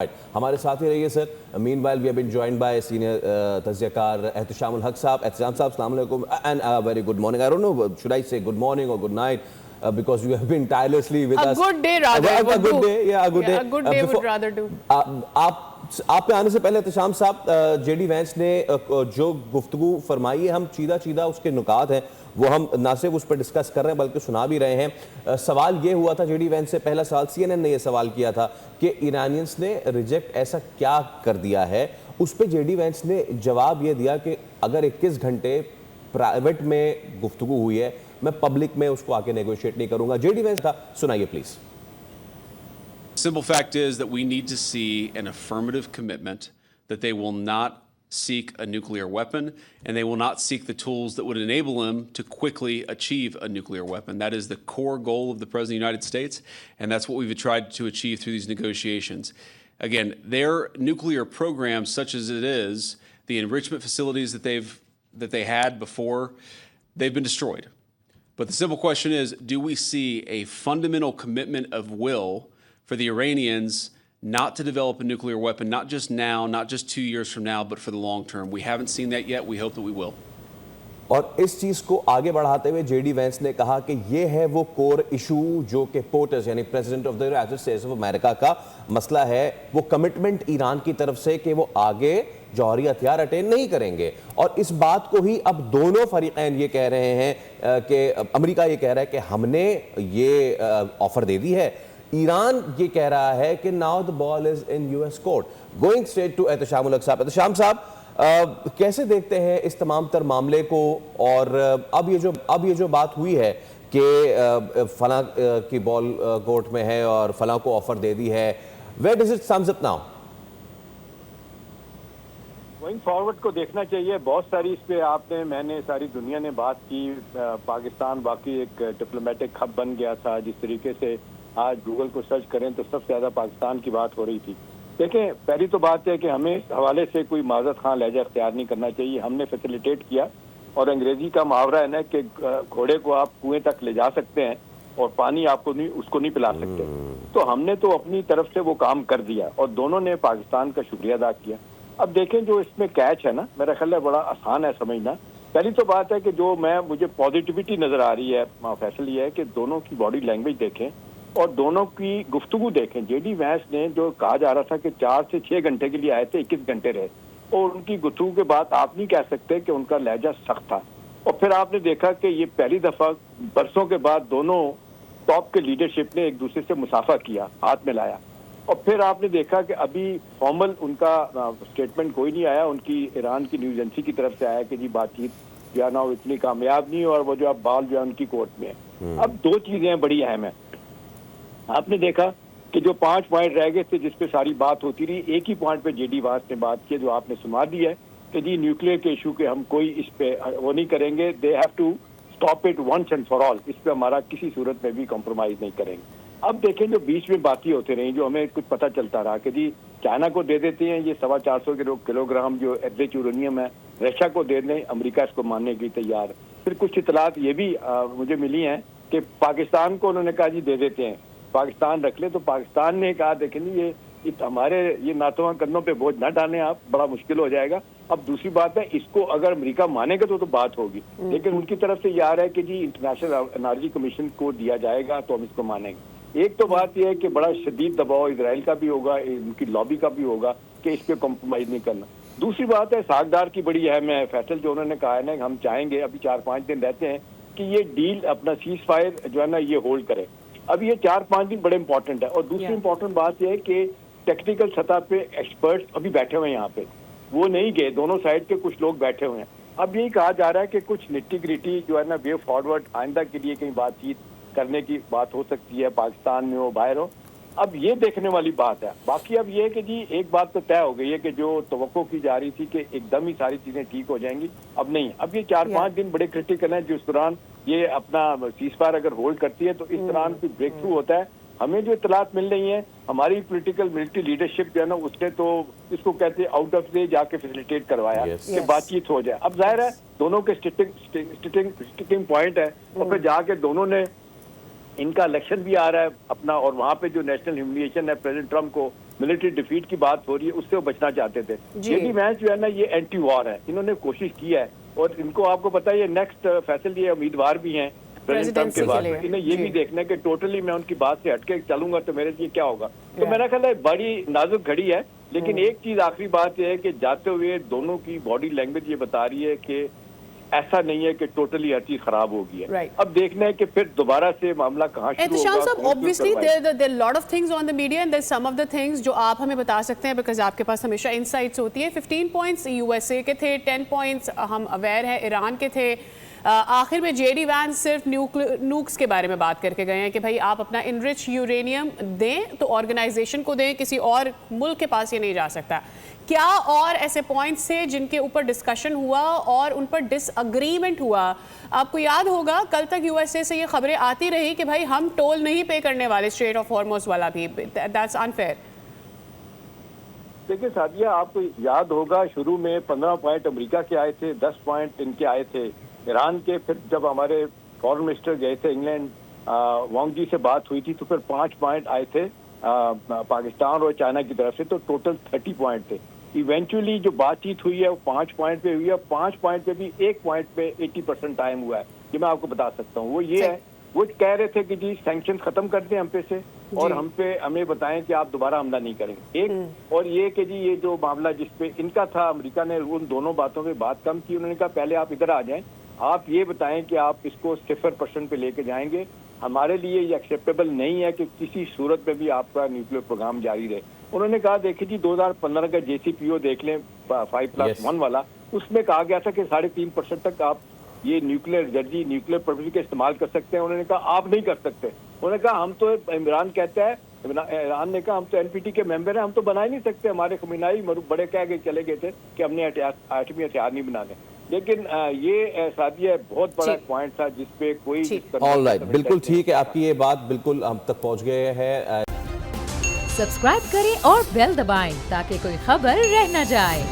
हमारे साथ ही रहिए sir. Meanwhile we have been joined by senior तज्ज़ियाकार एहतशामुल हक साहब। एहतशाम साहब, अस्सलाम वालेकुम and very good morning. I don't know should I say good morning और good night because you have been tirelessly with us. A good day rather. A good day, yeah, a good day. A good day would rather do. आप पे आने से पहले एहतशाम साहब, JD Vance ने जो गुफ्तगू फरमाई है, हम सीधा उसके नुकात हैं वो हम ना सिर्फ उस पर डिस्कस कर रहे हैं बल्कि सुना भी रहे हैं। सवाल ये हुआ था जेडी वैंस से, पहला सवाल CNN ने ये सवाल किया था कि ईरानियंस ने रिजेक्ट ऐसा क्या कर दिया है। उस पर जेडी वैंस ने जवाब ये दिया कि अगर 21 घंटे प्राइवेट में गुफ्तगू हुई है, मैं पब्लिक में उसको आके नेगोशिएट नहीं करूंगा। जेडी वैंस था, सुनाइए please. Simple fact is that we need to see an affirmative commitment that they will not seek a nuclear weapon and they will not seek the tools that would enable them to quickly achieve a nuclear weapon. That is the core goal of the President of the United States, and that's what we've tried to achieve through these negotiations. Again, their nuclear program, such as it is, the enrichment facilities that they had before, they've been destroyed. But the simple question is, do we see a fundamental commitment of will for the Iranians not to develop a nuclear weapon, not just now, not just 2 years from now, but for the long term? We haven't seen that yet. We hope that we will. और इस चीज़ को आगे बढ़ाते हुए JD Vance ने कहा कि ये है वो कोर इशू जो कि पोर्टस यानी president of the United states of America का मसला है, वो कमिटमेंट ईरान की तरफ से कि वो आगे जौहरी हथियार अटेन नहीं करेंगे। और इस बात को ही अब दोनों फरीकैन ये कह रहे हैं कि अमेरिका ये कह रहा है कि हमने ये ऑफर दे दी है, ईरान ये कह रहा है कि now the ball is in US court. Going straight to Ehteshamul Haq साहब। एहतशाम साहब, कैसे देखते हैं इस तमाम तर मामले को? और अब ये जो बात हुई है कि फलां की बॉल कोर्ट में है और फलां को ऑफर दे दी है, where does it sums up now? Going forward को देखना चाहिए। बहुत सारी इस पे मैंने सारी दुनिया ने बात की। पाकिस्तान वाकई एक डिप्लोमेटिक हब बन गया था। जिस तरीके से आज गूगल को सर्च करें तो सबसे ज्यादा पाकिस्तान की बात हो रही थी। देखें, पहली तो बात है कि हमें इस हवाले से कोई माजरत खां लहजा अख्तियार नहीं करना चाहिए। हमने फैसिलिटेट किया, और अंग्रेजी का मुहावरा है ना कि घोड़े को आप कुएं तक ले जा सकते हैं और पानी आपको उसको नहीं पिला सकते। तो हमने तो अपनी तरफ से वो काम कर दिया और दोनों ने पाकिस्तान का शुक्रिया अदा किया। अब देखें, जो इसमें कैच है ना, मेरा ख्याल है बड़ा आसान है समझना। पहली तो बात है कि जो मुझे पॉजिटिविटी नजर आ रही है फैसल ये है कि दोनों की बॉडी लैंग्वेज देखें और दोनों की गुफ्तगू देखें। जेडी वैंस ने जो कहा जा रहा था कि 4 से 6 घंटे के लिए आए थे, 21 घंटे रहे, और उनकी गुफ्तगू के बाद आप नहीं कह सकते कि उनका लहजा सख्त था। और फिर आपने देखा कि ये पहली दफा बरसों के बाद दोनों टॉप के लीडरशिप ने एक दूसरे से मुसाफा किया, हाथ मिलाया। और फिर आपने देखा कि अभी फॉर्मल उनका स्टेटमेंट कोई नहीं आया। उनकी ईरान की न्यूज एजेंसी की तरफ से आया कि जी बातचीत जो है ना वो इतनी कामयाब नहीं, और वो जो अब बॉल जो है उनकी कोर्ट में है। अब 2 चीजें बड़ी अहम है। आपने देखा कि जो 5 पॉइंट रह गए थे जिस पे सारी बात होती रही, एक ही पॉइंट पे जेडी वैंस ने बात की जो आपने सुना दी है कि जी न्यूक्लियर के इशू के हम कोई इस पे वो नहीं करेंगे, they have to stop it once and for all. इस पे हमारा किसी सूरत में भी कॉम्प्रोमाइज नहीं करेंगे। अब देखें, जो बीच में बातें होती रही, जो हमें कुछ पता चलता रहा कि जी चाइना को दे देते हैं ये 425 किलोग्राम जो एवरेज यूरेनियम है, रशिया को दे दें, अमेरिका इसको मानने के लिए तैयार। फिर कुछ इतलात ये भी मुझे मिली हैं कि पाकिस्तान को उन्होंने कहा जी दे देते हैं, पाकिस्तान रख ले। तो पाकिस्तान ने कहा देखें ये हमारे ये नातवा कंधों पे बोझ ना डालें आप, बड़ा मुश्किल हो जाएगा। अब दूसरी बात है, इसको अगर अमेरिका मानेगा तो बात होगी, लेकिन उनकी तरफ से ये आ रहा है कि जी इंटरनेशनल एनर्जी कमीशन को दिया जाएगा तो हम इसको मानेंगे। एक तो बात यह है कि बड़ा शदीद दबाव इसराइल का भी होगा, उनकी लॉबी का भी होगा कि इस पे कॉम्प्रोमाइज नहीं करना। दूसरी बात है सागदार की बड़ी अहम है फैसल, जो उन्होंने कहा है ना हम चाहेंगे अभी 4-5 दिन रहते हैं कि ये डील अपना सीज फायर जो है ना ये होल्ड करे। अब ये 4-5 दिन बड़े इंपॉर्टेंट है। और दूसरी इंपॉर्टेंट बात यह है कि टेक्निकल सतह पे एक्सपर्ट्स अभी बैठे हुए हैं यहाँ पे, वो नहीं गए, दोनों साइड के कुछ लोग बैठे हुए हैं। अब यही कहा जा रहा है कि कुछ निट्टी ग्रिटी जो है ना वे फॉरवर्ड आइंदा के लिए कहीं बातचीत करने की बात हो सकती है, पाकिस्तान में हो बाहर हो। अब ये देखने वाली बात है। बाकी अब ये है कि जी एक बात तो तय हो गई है कि जो तवक्को की जा रही थी कि एकदम ही सारी चीजें ठीक हो जाएंगी, अब नहीं। अब ये 4-5 दिन बड़े क्रिटिकल हैं, जिस दौरान ये अपना सीजफायर अगर होल्ड करती है तो इस दौरान कोई ब्रेक थ्रू होता है। हमें जो इतलात मिल रही है, हमारी पॉलिटिकल मिलिट्री लीडरशिप जो है ना उसने तो इसको कहते हैं आउट ऑफ वे जाके फैसिलिटेट करवाया कि बातचीत हो जाए। अब जाहिर है दोनों के स्टिकिंग पॉइंट है, और फिर जाके दोनों ने इनका इलेक्शन भी आ रहा है अपना, और वहाँ पे जो नेशनल ह्यूमिलिएशन है प्रेसिडेंट ट्रम्प को मिलिट्री डिफीट की बात हो रही है, उससे वो बचना चाहते थे। जी। जेडी वैंस जो है ना, ये एंटी वॉर है, इन्होंने कोशिश की है और इनको आपको पता है ये नेक्स्ट फैसल ये उम्मीदवार भी हैं प्रेसिडेंट ट्रम्प के Presidency बाद। के लिए। इन्हें ये जी। भी देखना है कि टोटली मैं उनकी बात से हटके चलूंगा तो मेरे लिए क्या होगा। तो Yeah. मेरा ख्याल है बड़ी नाजुक घड़ी है, लेकिन एक चीज आखिरी बात यह है कि जाते हुए दोनों की बॉडी लैंग्वेज ये बता रही है कि ऐसा नहीं है कि टोटली हर चीज खराब हो गई है। Right. अब देखना है कि फिर दोबारा से मामला कहाँ शुरू एहतिशाम होगा। साहब, कौन शुरू obviously करवाएगा। there are lot of things on the media and there's some of the things जो आप हमें बता सकते हैं बिकॉज आपके पास हमेशा insights होती है। 15 पॉइंट्स यूएसए के थे, 10 पॉइंट्स हम अवेयर है ईरान के थे। आखिर में जेडी वैंस सिर्फ नूक्स के बारे में बात करके गए हैं कि भाई आप अपना इनरिच यूरेनियम दें तो ऑर्गेनाइजेशन को दें, किसी और मुल्क के पास ये नहीं जा सकता। क्या और ऐसे पॉइंट्स थे जिनके ऊपर डिस्कशन हुआ और उन पर डिसअग्रीमेंट हुआ? आपको याद होगा कल तक यूएसए से ये खबरें आती रही कि भाई हम टोल नहीं पे करने वाले स्ट्रेट ऑफ हॉर्मुज़ वाला भी, दैट्स अनफेयर। देखिए सादिया, आपको याद होगा शुरू में 15 पॉइंट अमेरिका के आए थे, 10 पॉइंट इनके आए थे ईरान के। फिर जब हमारे फॉरेन मिनिस्टर गए थे इंग्लैंड, वांग जी से बात हुई थी, तो फिर 5 पॉइंट आए थे पाकिस्तान और चाइना की तरफ से, तो टोटल 30 पॉइंट थे। इवेंचुअली जो बातचीत हुई है वो 5 पॉइंट पे हुई है। 5 पॉइंट पे भी 1 पॉइंट पे 80% टाइम हुआ है, ये मैं आपको बता सकता हूँ। वो ये है, वो कह रहे थे कि जी सैंक्शन खत्म कर दें हम पे से और हमें बताएं कि आप दोबारा हमला नहीं करेंगे। एक और ये कि जी ये जो मामला जिसपे इनका था, अमेरिका ने उन दोनों बातों पे बात कम की। उन्होंने कहा पहले आप इधर आ जाएं, आप ये बताएं कि आप इसको 0% पे लेके जाएंगे। हमारे लिए ये एक्सेप्टेबल नहीं है कि किसी सूरत में भी आपका न्यूक्लियर प्रोग्राम जारी रहे। उन्होंने कहा देखिए जी 2015 का JCPO देख लें 5+1 वाला, उसमें कहा गया था कि 3.5% तक आप ये न्यूक्लियर एनर्जी, न्यूक्लियर प्रोडक्ट का इस्तेमाल कर सकते हैं। उन्होंने कहा आप नहीं कर सकते। उन्होंने कहा हम तो, इमरान कहता है, ईरान ने कहा हम तो NPT के मेंबर हैं, हम तो बना ही नहीं सकते। हमारे खमीनाई बड़े कह के चले गए थे कि हमने एटमी हथियार नहीं बनाने। लेकिन ये सादिया बहुत बड़ा पॉइंट था जिसपे कोई ऑलराइट, बिल्कुल ठीक है, आपकी ये बात बिल्कुल हम तक पहुंच गए हैं। सब्सक्राइब करें और बेल दबाएं ताकि कोई खबर रह न जाए।